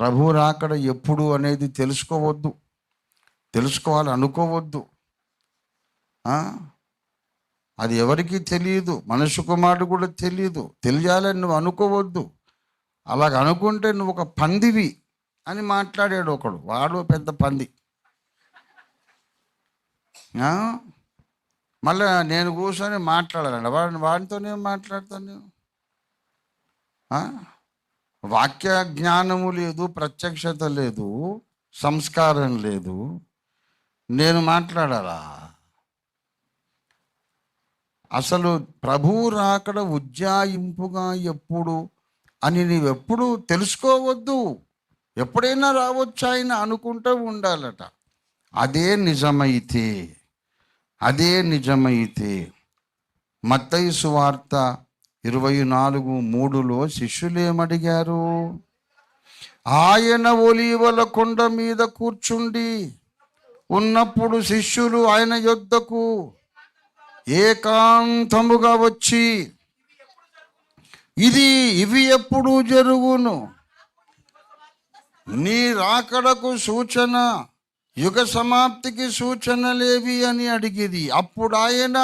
ప్రభు రాకడ ఎప్పుడు అనేది తెలుసుకోవద్దు, తెలుసుకోవాలి అనుకోవద్దు. అది ఎవరికి తెలియదు, మనుష్య కుమారుడు కూడా తెలియదు. తెలియాలని నువ్వు అనుకోవద్దు. అలాగ అనుకుంటే నువ్వు ఒక పందివి అని మాట్లాడాడు ఒకడు. వాడు పెద్ద పంది. మళ్ళీ నేను కూర్చొని మాట్లాడాలండి. వాడితోనే మాట్లాడతాను నేను. వాక్య జ్ఞానము లేదు, ప్రత్యక్షత లేదు, సంస్కారం లేదు, నేను మాట్లాడాలా? అసలు ప్రభువు రాకడ ఉజ్జాయింపుగా ఎప్పుడు అని నీవెప్పుడు తెలుసుకోవద్దు. ఎప్పుడైనా రావచ్చు ఆయన అనుకుంటూ ఉండాలట. అదే నిజమైతే మత్తయి సువార్త 24:3 శిష్యులేమడిగారు? ఆయన ఒలీవల కొండ మీద కూర్చుండి ఉన్నప్పుడు శిష్యులు ఆయన యొద్దకు ఏకాంతముగా వచ్చి, ఇవి ఎప్పుడు జరుగును? నీ రాకడకు సూచన, యుగ సమాప్తికి సూచనలేవి అని అడిగిది. అప్పుడు ఆయన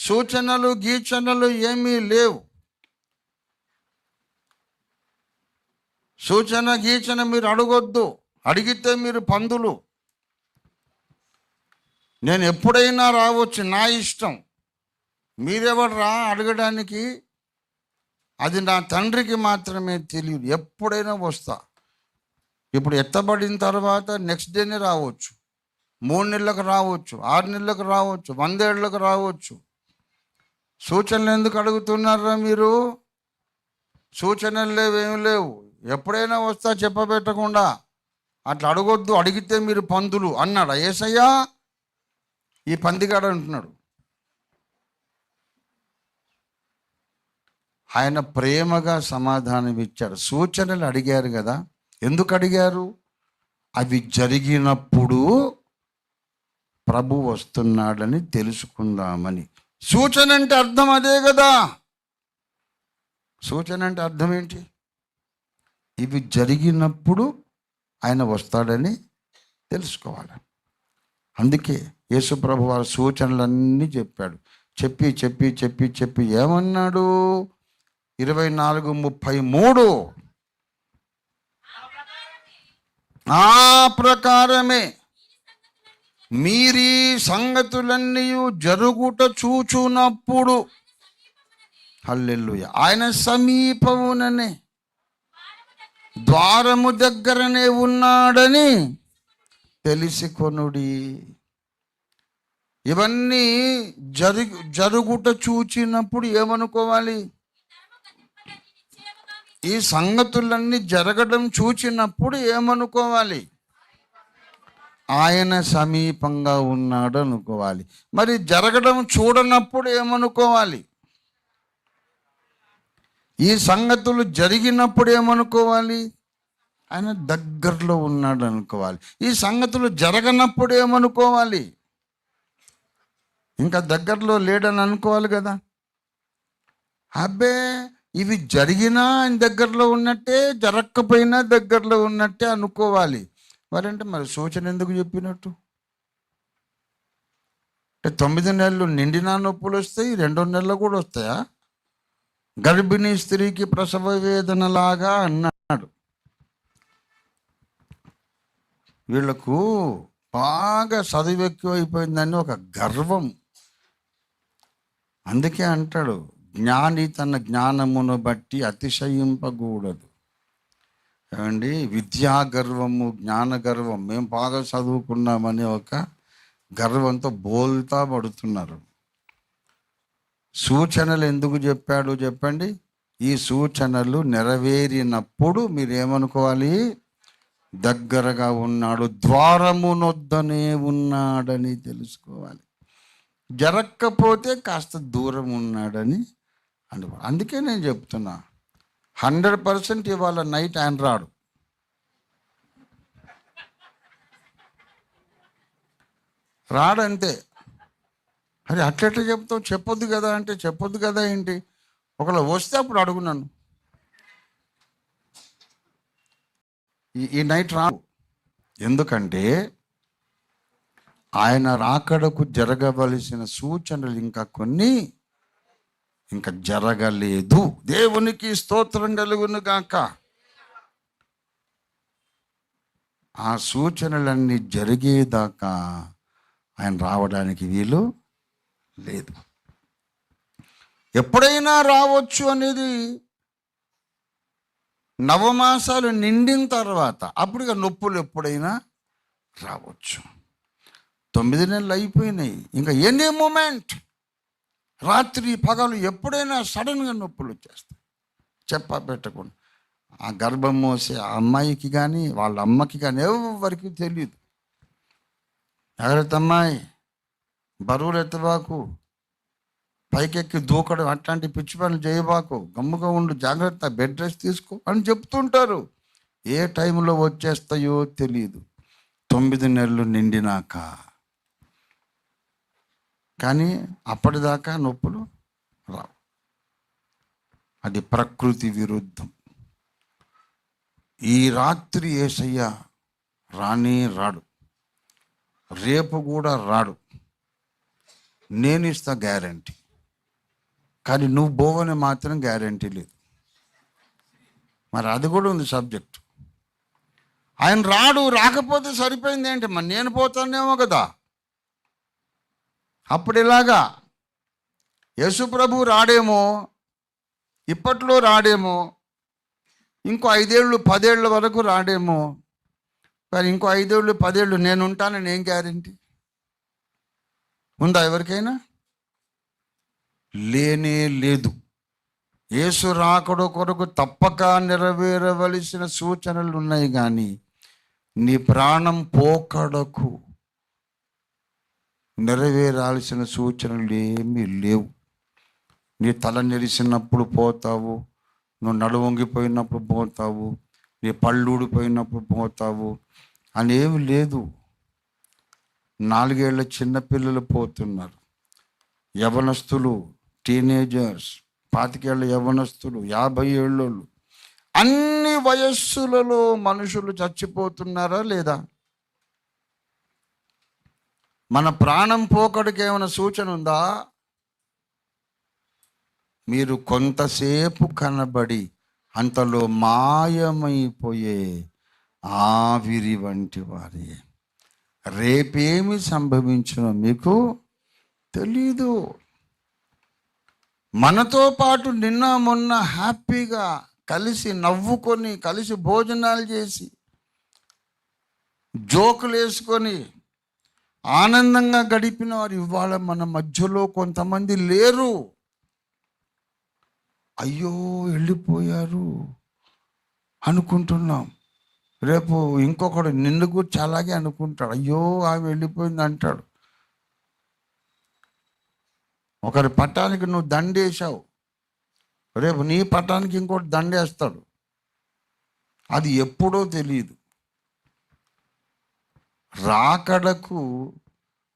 సూచనలు గీచనలు ఏమీ లేవు. సూచన గీచన మీరు అడగొద్దు. అడిగితే మీరు పందులు. నేను ఎప్పుడైనా రావచ్చు, నా ఇష్టం. మీరెవరు రా అడగడానికి? అది నా తండ్రికి మాత్రమే తెలియదు. ఎప్పుడైనా వస్తా. ఇప్పుడు ఎత్తబడిన తర్వాత నెక్స్ట్ డేనే రావచ్చు, 3 నెలలకు రావచ్చు, 6 నెలలకు రావచ్చు, 100 ఏళ్ళకు రావచ్చు. సూచనలు ఎందుకు అడుగుతున్నారా మీరు? సూచనలు లేవు, ఏమి లేవు. ఎప్పుడైనా వస్తా చెప్పబెట్టకుండా. అట్లా అడగొద్దు. అడిగితే మీరు పందులు అన్నాడా యేసయ్యా? ఈ పందిగాడు అంటున్నాడు. ఆయన ప్రేమగా సమాధానం ఇచ్చాడు. సూచనలు అడిగారు కదా, ఎందుకు అడిగారు? అవి జరిగినప్పుడు ప్రభు వస్తున్నాడని తెలుసుకుందామని. సూచన అంటే అర్థం అదే కదా. సూచన అంటే అర్థం ఏంటి? ఇవి జరిగినప్పుడు ఆయన వస్తాడని తెలుసుకోవాలి. అందుకే యేసు ప్రభు వారి సూచనలన్నీ చెప్పాడు. చెప్పి చెప్పి చెప్పి చెప్పి ఏమన్నాడు? 24:33 ఆ ప్రకారమే మీరీ సంగతులన్నీ జరుగుట చూచునప్పుడు, హల్లెలూయా, ఆయన సమీపముననే ద్వారము దగ్గరనే ఉన్నాడని తెలిసికొనుడి. ఇవన్నీ జరుగుట చూచినప్పుడు ఏమనుకోవాలి? ఈ సంగతులన్నీ జరగడం చూచినప్పుడు ఏమనుకోవాలి? ఆయన సమీపంగా ఉన్నాడు అనుకోవాలి. మరి జరగడం చూడనప్పుడు ఏమనుకోవాలి? ఈ సంగతులు జరిగినప్పుడు ఏమనుకోవాలి? ఆయన దగ్గరలో ఉన్నాడు అనుకోవాలి. ఈ సంగతులు జరగనప్పుడు ఏమనుకోవాలి? ఇంకా దగ్గరలో లేడని అనుకోవాలి కదా. అబ్బే, ఇవి జరిగినా ఆయన దగ్గరలో ఉన్నట్టే, జరగకపోయినా దగ్గరలో ఉన్నట్టే అనుకోవాలి. మరి సూచన ఎందుకు చెప్పినట్టు? అంటే 9 నెలలు నిండినా నొప్పులు వస్తాయి, 2వ నెలలో కూడా వస్తాయా? గర్భిణీ స్త్రీకి ప్రసవ వేదనలాగా అన్నాడు. వీళ్లకు బాగా చదువు ఎక్కువైపోయిందని ఒక గర్వం. అందుకే అంటాడు, జ్ఞాని తన జ్ఞానమును బట్టి అతిశయింపకూడదు. ఏమండి, విద్యా గర్వము, జ్ఞాన గర్వం, మేము బాగా చదువుకున్నామని ఒక గర్వంతో బోల్తా పడుతున్నారు. సూచనలు ఎందుకు చెప్పాడు చెప్పండి? ఈ సూచనలు నెరవేరినప్పుడు మీరేమనుకోవాలి? దగ్గరగా ఉన్నాడు, ద్వారమునొద్దనే ఉన్నాడని తెలుసుకోవాలి. జరగకపోతే కాస్త దూరం ఉన్నాడని అనుకో. అందుకే నేను చెప్తున్నా, 100% ఇవాళ నైట్ ఆయన రాడు. రాడంతే. అరే అట్లెట్లా చెప్తావు? చెప్పొద్దు కదా అంటే చెప్పొద్దు కదా ఏంటి? ఒకవేళ వస్తే అప్పుడు అడుగున్నాను. ఈ నైట్ రావు. ఎందుకంటే ఆయన రాకడకు జరగవలసిన సూచనలు ఇంకా జరగలేదు. దేవునికి స్తోత్రం కలుగును గాక. ఆ సూచనలన్నీ జరిగేదాకా ఆయన రావడానికి వీలు లేదు. ఎప్పుడైనా రావచ్చు అనేది నవమాసాలు నిండిన తర్వాత, అప్పుడుగా నొప్పులు ఎప్పుడైనా రావచ్చు. 9 నెలలు అయిపోయినాయి, ఇంకా ఎనీ మూమెంట్, రాత్రి పగలు ఎప్పుడైనా సడన్గా నొప్పులు వచ్చేస్తాయి. పెట్టకుండా ఆ గర్భం మోసే ఆ అమ్మాయికి కానీ వాళ్ళ అమ్మకి కానీ ఎవరికి తెలియదు. జాగ్రత్త అమ్మాయి, బరువులు ఎత్తబాకు, పైకెక్కి దూకడం అట్లాంటి పిచ్చి పనులు చేయబాకు, గమ్ముగా ఉండు, జాగ్రత్త, బెడ్ రెస్ట్ తీసుకో అని చెప్తుంటారు. ఏ టైంలో వచ్చేస్తాయో తెలియదు. 9 నెలలు నిండినాక. కానీ అప్పటిదాకా నొప్పులు రావు. అది ప్రకృతి విరుద్ధం. ఈ రాత్రి యేసయ్య రాడు, రేపు కూడా రాడు. నేను ఇస్తా గ్యారంటీ, కానీ నువ్వు పోవని మాత్రం గ్యారంటీ లేదు. మరి అది కూడా ఉంది సబ్జెక్ట్. ఆయన రాడు, రాకపోతే సరిపోయింది ఏంటి, మరి నేను పోతానేమో కదా. అప్పుడు ఇలాగా యేసు ప్రభు రాడేమో, ఇప్పట్లో రాడేమో, ఇంకో 5 ఏళ్ళు 10 ఏళ్ళ వరకు రాడేమో. కానీ ఇంకో 5 ఏళ్ళు 10 ఏళ్ళు నేను ఉంటానని ఏం గ్యారంటీ ఉందా ఎవరికైనా? లేనే లేదు. యేసు రాకడ కొరకు తప్పక నెరవేరవలసిన సూచనలు ఉన్నాయి, కానీ నీ ప్రాణం పోకడకు నెరవేరాల్సిన సూచనలు ఏమీ లేవు. నీ తల నెరిసినప్పుడు పోతావు, నువ్వు నడు వంగిపోయినప్పుడు పోతావు, నీ పళ్ళు ఊడిపోయినప్పుడు పోతావు అనేవి లేదు. 4 ఏళ్ల చిన్నపిల్లలు పోతున్నారు, యవనస్తులు, టీనేజర్స్, 25 ఏళ్ళ యవనస్తులు, 50 ఏళ్ళోళ్ళు, అన్ని వయస్సులలో మనుషులు చచ్చిపోతున్నారా లేదా? మన ప్రాణం పోకడికి ఏమైనా సూచన ఉందా? మీరు కొంతసేపు కనబడి అంతలో మాయమైపోయే ఆవిరి వంటి వారే. రేపేమి సంభవించునో మీకు తెలీదు. మనతో పాటు నిన్న మొన్న హ్యాపీగా కలిసి నవ్వుకొని, కలిసి భోజనాలు చేసి, జోకులు వేసుకొని ఆనందంగా గడిపిన వారు ఇవాళ మన మధ్యలో కొంతమంది లేరు. అయ్యో వెళ్ళిపోయారు అనుకుంటున్నాం. రేపు ఇంకొకడు నిన్ను గురించి అలాగే అనుకుంటాడు, అయ్యో ఆమె వెళ్ళిపోయింది అంటాడు. ఒకరి పట్టానికి నువ్వు దండేసావు, రేపు నీ పట్టానికి ఇంకోటి దండేస్తాడు. అది ఎప్పుడో తెలియదు. రాకడకు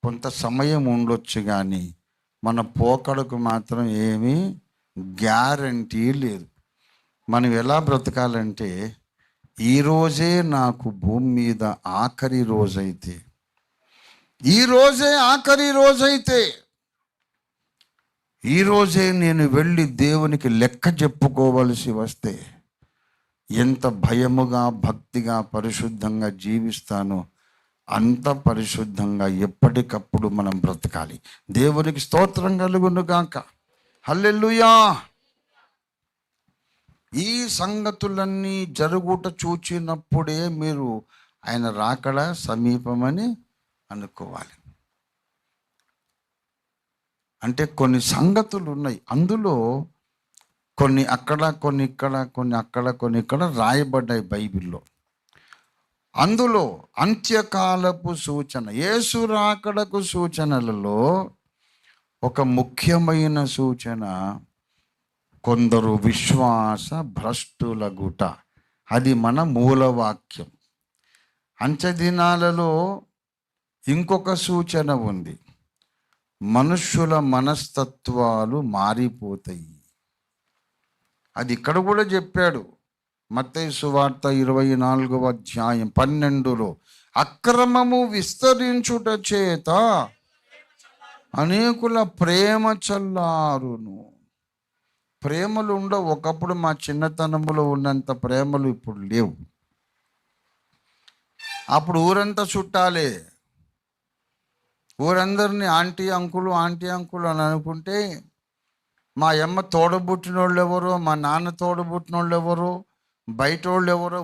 కొంత సమయం ఉండొచ్చు, కానీ మన పోకడకు మాత్రం ఏమీ గ్యారంటీ లేదు. మనం ఎలా బ్రతకాలంటే, ఈరోజే నాకు భూమి మీద ఆఖరి రోజైతే, ఈరోజే నేను వెళ్ళి దేవునికి లెక్క చెప్పుకోవలసి వస్తే ఎంత భయముగా, భక్తిగా, పరిశుద్ధంగా జీవిస్తానో అంత పరిశుద్ధంగా ఎప్పటికప్పుడు మనం బ్రతకాలి. దేవునికి స్తోత్రం కలుగును గాక. హల్లెలూయా. ఈ సంగతులన్నీ జరుగుట చూచినప్పుడే మీరు ఆయన రాకడ సమీపమని అనుకోవాలి. అంటే కొన్ని సంగతులు ఉన్నాయి, అందులో కొన్ని అక్కడ, కొన్ని ఇక్కడ, కొన్ని అక్కడ, కొన్ని ఇక్కడ రాయబడ్డాయి బైబిల్లో. అందులో అంత్యకాలపు సూచన, యేసు రాకడకు సూచనలలో ఒక ముఖ్యమైన సూచన కొందరు విశ్వాస భ్రష్టులగుట. అది మన మూలవాక్యం. అంత్యదినాలలో ఇంకొక సూచన ఉంది, మనుష్యుల మనస్తత్వాలు మారిపోతాయి. అది ఇక్కడ కూడా చెప్పాడు, మత్తయి సువార్త 24వ అధ్యాయం 12లో, అక్రమము విస్తరించుట చేత అనేకుల ప్రేమ చల్లారును. ప్రేమలు ఉండవు. ఒకప్పుడు మా చిన్నతనంలో ఉన్నంత ప్రేమలు ఇప్పుడు లేవు. అప్పుడు ఊరంతా చుట్టాలే. ఊరందరినీ ఆంటీ అంకులు అని అనుకుంటే మా అమ్మ తోడబుట్టిన వాళ్ళు ఎవరో, మా నాన్న తోడబుట్టిన వాళ్ళు ఎవరో, బయట వాళ్ళు ఎవరో,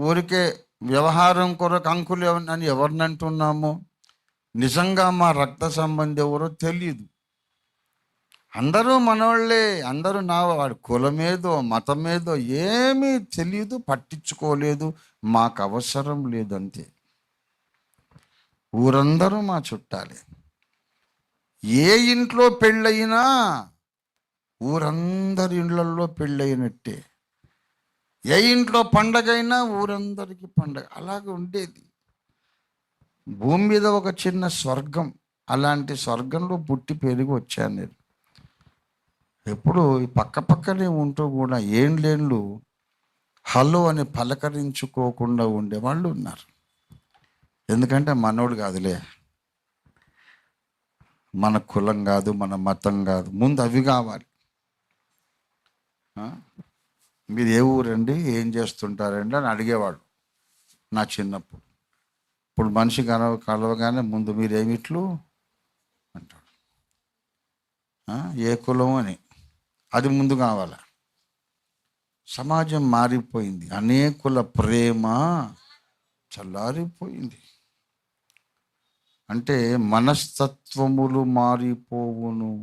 ఊరికే వ్యవహారం కొరకు అంకులు అని ఎవరిని అంటున్నామో, నిజంగా మా రక్త సంబంధి ఎవరో తెలియదు. అందరూ మనవాళ్ళే, అందరూ వాడి కులమేదో మతమేదో ఏమీ తెలియదు, పట్టించుకోలేదు, మాకు అవసరం లేదంతే. ఊరందరూ మా చుట్టాలే. ఏ ఇంట్లో పెళ్ళయినా ఊరందరి ఇళ్ళల్లో పెళ్ళయినట్టే. ఏ ఇంట్లో పండగైనా ఊరందరికీ పండగ. అలాగే ఉండేది. భూమి మీద ఒక చిన్న స్వర్గం. అలాంటి స్వర్గంలో పుట్టి పెరిగి వచ్చాను నేను. ఎప్పుడు పక్కనే ఉంటూ కూడా ఏండ్లేళ్ళు హలో అని పలకరించుకోకుండా ఉండేవాళ్ళు ఉన్నారు. ఎందుకంటే మనోడు కాదులే, మన కులం కాదు, మన మతం కాదు, ముందు అవి కావాలి. మీరు ఏ ఊరండి, ఏం చేస్తుంటారండి అని అడిగేవాడు నా చిన్నప్పుడు. ఇప్పుడు మనిషి కలవగానే ముందు మీరేమిట్లు అంటాడు. ఏ కులం అని, అది ముందు కావాలి. సమాజం మారిపోయింది. అనేకుల ప్రేమ చల్లారిపోయింది. అంటే మనస్తత్వములు మారిపోవును.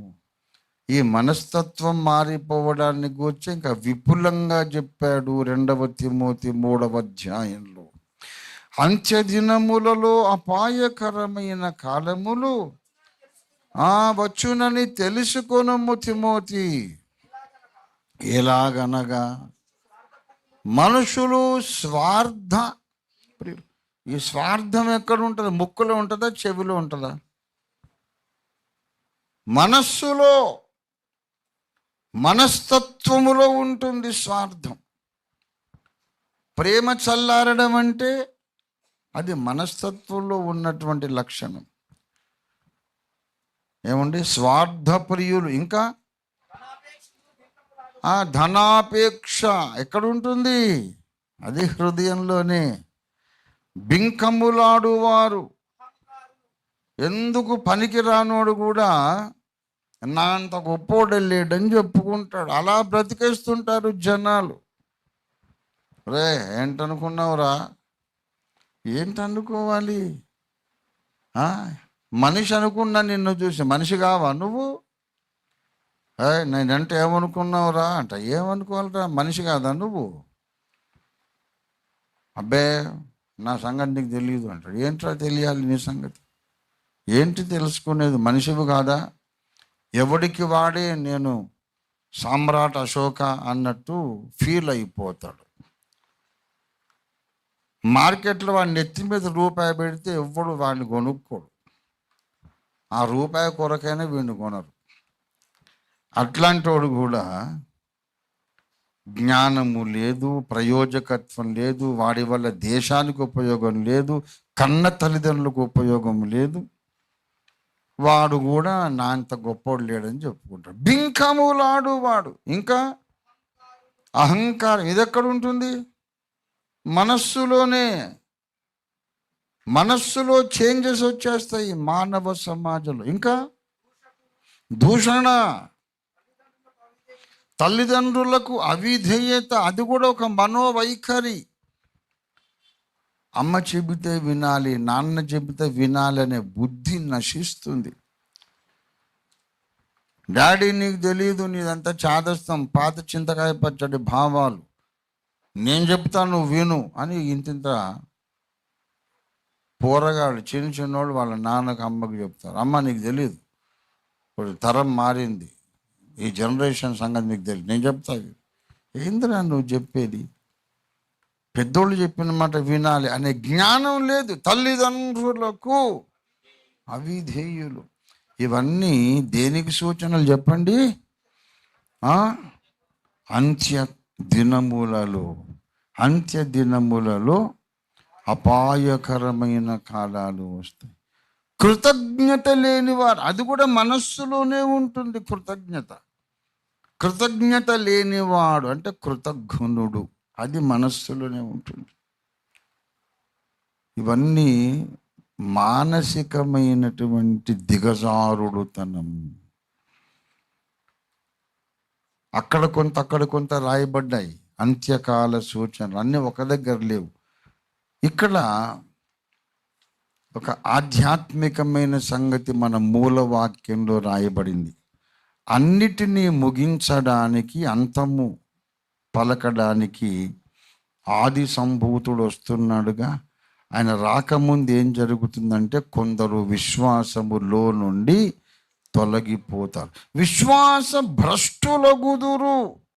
ఈ మనస్తత్వం మారిపోవడాన్ని గురించి ఇంకా విపులంగా చెప్పాడు 2 తిమోతి 3వ అధ్యాయంలో. అంత్యదినములలో అపాయకరమైన కాలములు వచ్చునని తెలుసుకొనుము తిమోతి. ఎలాగనగా మనుషులు స్వార్థ. ఈ స్వార్థం ఎక్కడ ఉంటుంది? ముక్కులో ఉంటుందా, చెవిలో ఉంటుందా? మనస్సులో, మనస్తత్వములో ఉంటుంది స్వార్థం. ప్రేమ చల్లారడం అంటే అది మనస్తత్వంలో ఉన్నటువంటి లక్షణం. ఏమండి? స్వార్థప్రియులు. ఇంకా ధనాపేక్ష ఎక్కడ ఉంటుంది? అది హృదయంలోనే. బింకములాడువారు, ఎందుకు పనికి రానోడు కూడా నా అంత గొప్పోడు లేడని చెప్పుకుంటాడు. అలా బ్రతికేస్తుంటారు జనాలు. రే ఏంటనుకున్నావురా? ఏంటనుకోవాలి? మనిషి అనుకున్నా నిన్ను చూసి మనిషి కావా నువ్వు? నేనంటే ఏమనుకున్నావురా అంట. ఏమనుకోవాలరా? మనిషి కాదా నువ్వు? అబ్బే నా సంగతి నీకు తెలియదు అంటాడు. ఏంట్రా తెలియాలి నీ సంగతి? ఏంటి తెలుసుకునేది? మనిషివి కాదా? ఎవడికి వాడే నేను సామ్రాట్ అశోక అన్నట్టు ఫీల్ అయిపోతాడు. మార్కెట్లో వాడిని నెత్తి మీద రూపాయి పెడితే ఎవ్వడు వాడిని కొనుక్కోడు. ఆ రూపాయి కొరకైనా వీడిని కొనరు. అట్లాంటి వాడు కూడా జ్ఞానము లేదు, ప్రయోజకత్వం లేదు, వాడి వల్ల దేశానికి ఉపయోగం లేదు, కన్న తల్లిదండ్రులకు ఉపయోగం లేదు, వాడు కూడా నా అంత గొప్పోడు లేడని చెప్పుకుంటాడు. బింకములాడు వాడు. ఇంకా అహంకారం. ఇది ఎక్కడ ఉంటుంది? మనస్సులోనే. మనస్సులో చేంజెస్ వచ్చేస్తాయి మానవ సమాజంలో. ఇంకా దూషణ, తల్లిదండ్రులకు అవిధేయత, అది కూడా ఒక మనోవైఖరి. అమ్మ చెబితే వినాలి, నాన్న చెబితే వినాలి అనే బుద్ధి నశిస్తుంది. డాడీ నీకు తెలియదు, నీదంతా చాదస్తం, పాత చింతకాయ పచ్చడి భావాలు, నేను చెప్తాను నువ్వు విను అని ఇంత పోరగాళ్ళు చిన్నోళ్ళు వాళ్ళ నాన్నకు అమ్మకు చెప్తారు. అమ్మ నీకు తెలియదు, ఇప్పుడు తరం మారింది, ఈ జనరేషన్ సంగతి నీకు తెలియదు, నేను చెప్తాను. ఏందిరా నువ్వు చెప్పేది? పెద్దోళ్ళు చెప్పిన మాట వినాలి అనే జ్ఞానం లేదు. తల్లిదండ్రులకు అవిధేయులు. ఇవన్నీ దేనికి సూచనలు చెప్పండి? అంత్య దినములలో, అంత్య దినములలో అపాయకరమైన కాలాలు వస్తాయి. కృతజ్ఞత లేనివారు, అది కూడా మనస్సులోనే ఉంటుంది. కృతజ్ఞత లేనివాడు అంటే కృతజ్ఞుడు, అది మనస్సులోనే ఉంటుంది. ఇవన్నీ మానసికమైనటువంటి దిగజారుడుతనం. అక్కడ కొంత రాయబడ్డాయి అంత్యకాల సూచనలు, అన్నీ ఒక దగ్గర లేవు. ఇక్కడ ఒక ఆధ్యాత్మికమైన సంగతి మన మూలవాక్యంలో రాయబడింది. అన్నిటినీ ముగించడానికి, అంతము పలకడానికి ఆది సంభూతుడు వస్తున్నాడుగా. ఆయన రాకముందు ఏం జరుగుతుందంటే కొందరు విశ్వాసములో నుండి తొలగిపోతారు, విశ్వాస భ్రష్టులగుదురు.